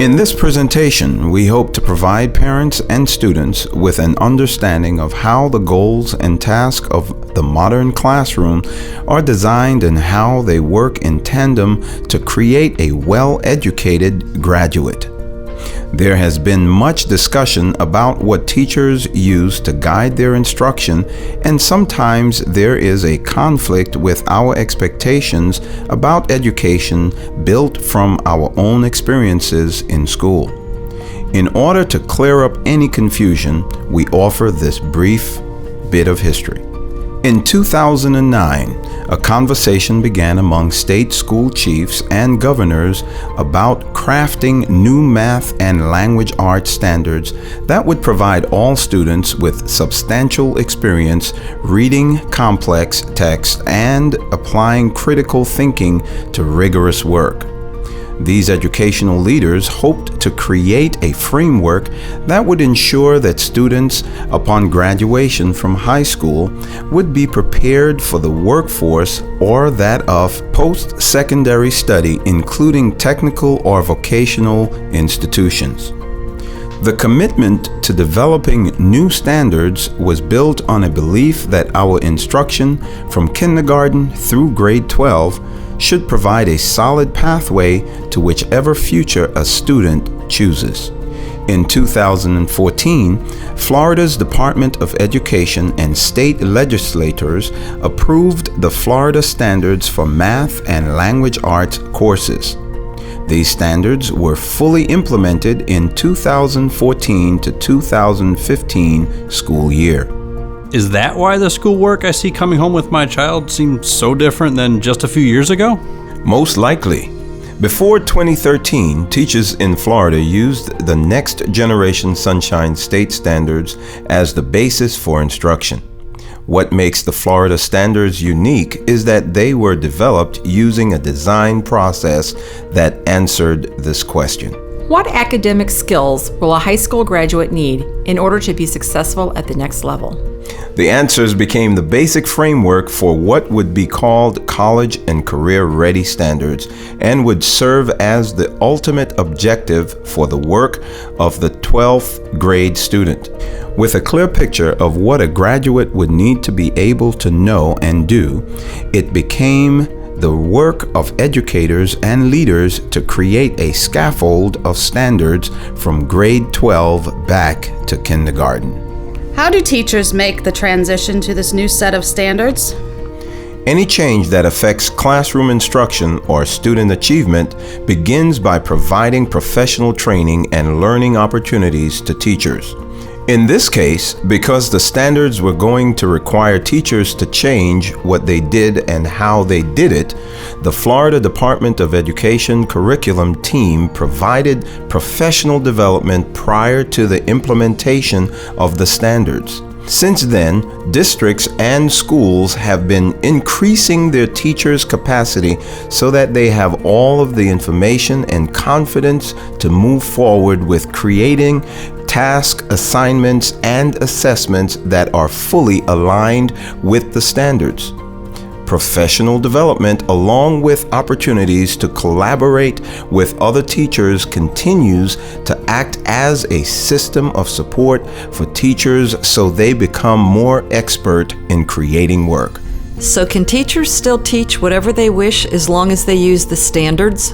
In this presentation, we hope to provide parents and students with an understanding of how the goals and tasks of the modern classroom are designed and how they work in tandem to create a well-educated graduate. There has been much discussion about what teachers use to guide their instruction, and sometimes there is a conflict with our expectations about education built from our own experiences in school. In order to clear up any confusion, we offer this brief bit of history. In 2009, a conversation began among state school chiefs and governors about crafting new math and language arts standards that would provide all students with substantial experience reading complex text and applying critical thinking to rigorous work. These educational leaders hoped to create a framework that would ensure that students, upon graduation from high school, would be prepared for the workforce or that of post-secondary study, including technical or vocational institutions. The commitment to developing new standards was built on a belief that our instruction from kindergarten through grade 12 should provide a solid pathway to whichever future a student chooses. In 2014, Florida's Department of Education and state legislators approved the Florida Standards for Math and Language Arts courses. These standards were fully implemented in 2014 to 2015 school year. Is that why the schoolwork I see coming home with my child seems so different than just a few years ago? Most likely. Before 2013, teachers in Florida used the Next Generation Sunshine State Standards as the basis for instruction. What makes the Florida standards unique is that they were developed using a design process that answered this question. What academic skills will a high school graduate need in order to be successful at the next level? The answers became the basic framework for what would be called college and career ready standards and would serve as the ultimate objective for the work of the 12th grade student. With a clear picture of what a graduate would need to be able to know and do, it became the work of educators and leaders to create a scaffold of standards from grade 12 back to kindergarten. How do teachers make the transition to this new set of standards? Any change that affects classroom instruction or student achievement begins by providing professional training and learning opportunities to teachers. In this case, because the standards were going to require teachers to change what they did and how they did it, the Florida Department of Education curriculum team provided professional development prior to the implementation of the standards. Since then, districts and schools have been increasing their teachers' capacity so that they have all of the information and confidence to move forward with creating task assignments and assessments that are fully aligned with the standards. Professional development, along with opportunities to collaborate with other teachers, continues to act as a system of support for teachers so they become more expert in creating work. So can teachers still teach whatever they wish as long as they use the standards?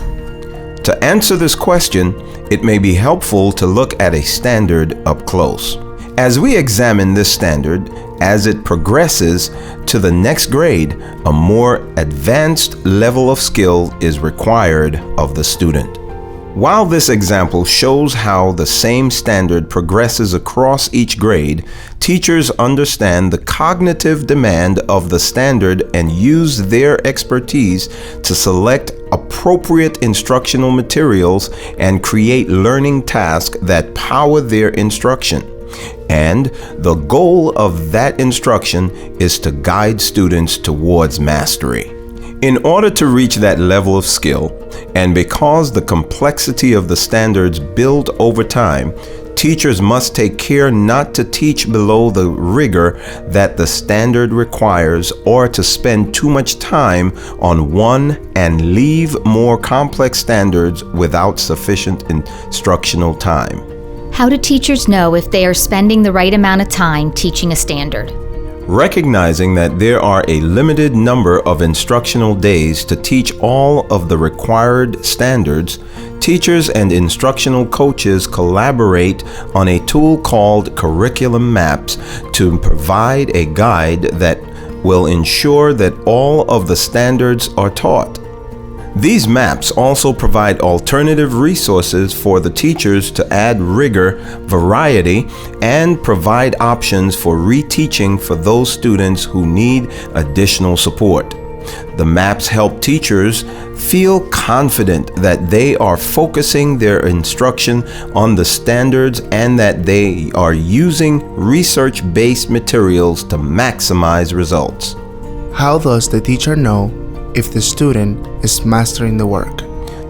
To answer this question, it may be helpful to look at a standard up close. As we examine this standard, as it progresses to the next grade, a more advanced level of skill is required of the student. While this example shows how the same standard progresses across each grade, teachers understand the cognitive demand of the standard and use their expertise to select appropriate instructional materials and create learning tasks that power their instruction. And the goal of that instruction is to guide students towards mastery. In order to reach that level of skill, and because the complexity of the standards build over time, Teachers must take care not to teach below the rigor that the standard requires or to spend too much time on one and leave more complex standards without sufficient instructional time. How do teachers know if they are spending the right amount of time teaching a standard? Recognizing that there are a limited number of instructional days to teach all of the required standards, teachers and instructional coaches collaborate on a tool called curriculum maps to provide a guide that will ensure that all of the standards are taught. These maps also provide alternative resources for the teachers to add rigor, variety, and provide options for reteaching for those students who need additional support. The maps help teachers feel confident that they are focusing their instruction on the standards and that they are using research-based materials to maximize results. How does the teacher know if the student is mastering the work?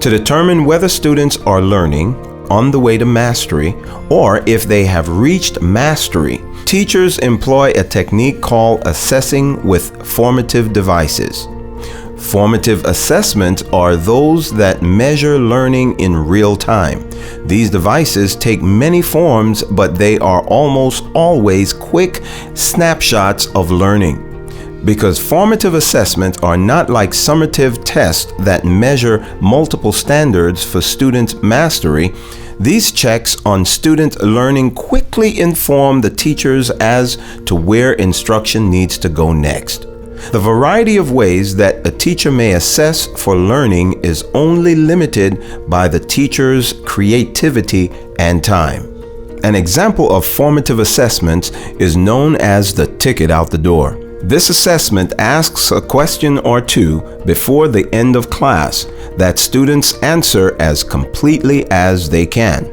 To determine whether students are learning, on the way to mastery, or if they have reached mastery, teachers employ a technique called assessing with formative devices. Formative assessments are those that measure learning in real time. These devices take many forms, but they are almost always quick snapshots of learning. Because formative assessments are not like summative tests that measure multiple standards for student mastery, these checks on student learning quickly inform the teachers as to where instruction needs to go next. The variety of ways that a teacher may assess for learning is only limited by the teacher's creativity and time. An example of formative assessments is known as the ticket out the door. This assessment asks a question or two before the end of class that students answer as completely as they can.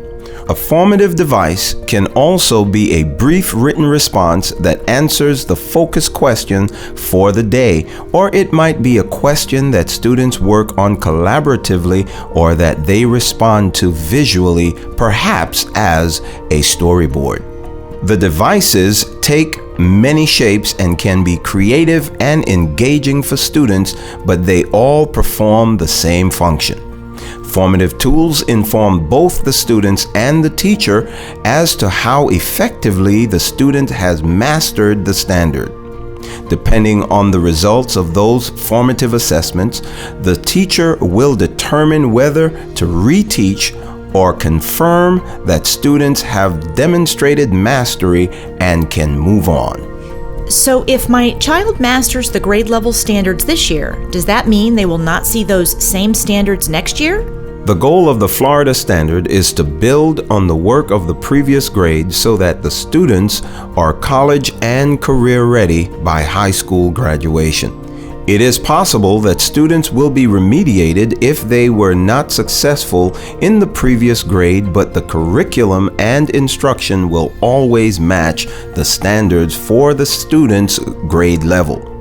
A formative device can also be a brief written response that answers the focus question for the day, or it might be a question that students work on collaboratively or that they respond to visually, perhaps as a storyboard. The devices take many shapes and can be creative and engaging for students, but they all perform the same function. Formative tools inform both the students and the teacher as to how effectively the student has mastered the standard. Depending on the results of those formative assessments, the teacher will determine whether to reteach or confirm that students have demonstrated mastery and can move on. So if my child masters the grade level standards this year, does that mean they will not see those same standards next year? The goal of the Florida Standard is to build on the work of the previous grade so that the students are college and career ready by high school graduation. It is possible that students will be remediated if they were not successful in the previous grade, but the curriculum and instruction will always match the standards for the student's grade level.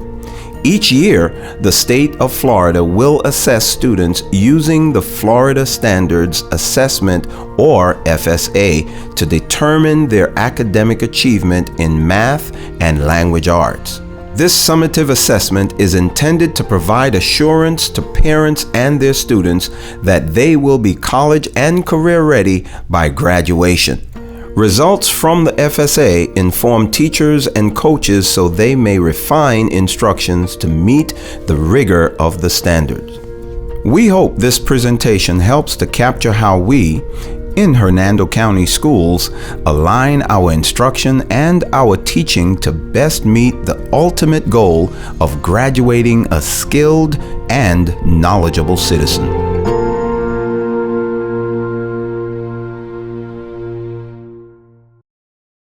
Each year, the state of Florida will assess students using the Florida Standards Assessment, or FSA, to determine their academic achievement in math and language arts. This summative assessment is intended to provide assurance to parents and their students that they will be college and career ready by graduation. Results from the FSA inform teachers and coaches so they may refine instructions to meet the rigor of the standards. We hope this presentation helps to capture how we, in Hernando County Schools, align our instruction and our teaching to best meet the ultimate goal of graduating a skilled and knowledgeable citizen.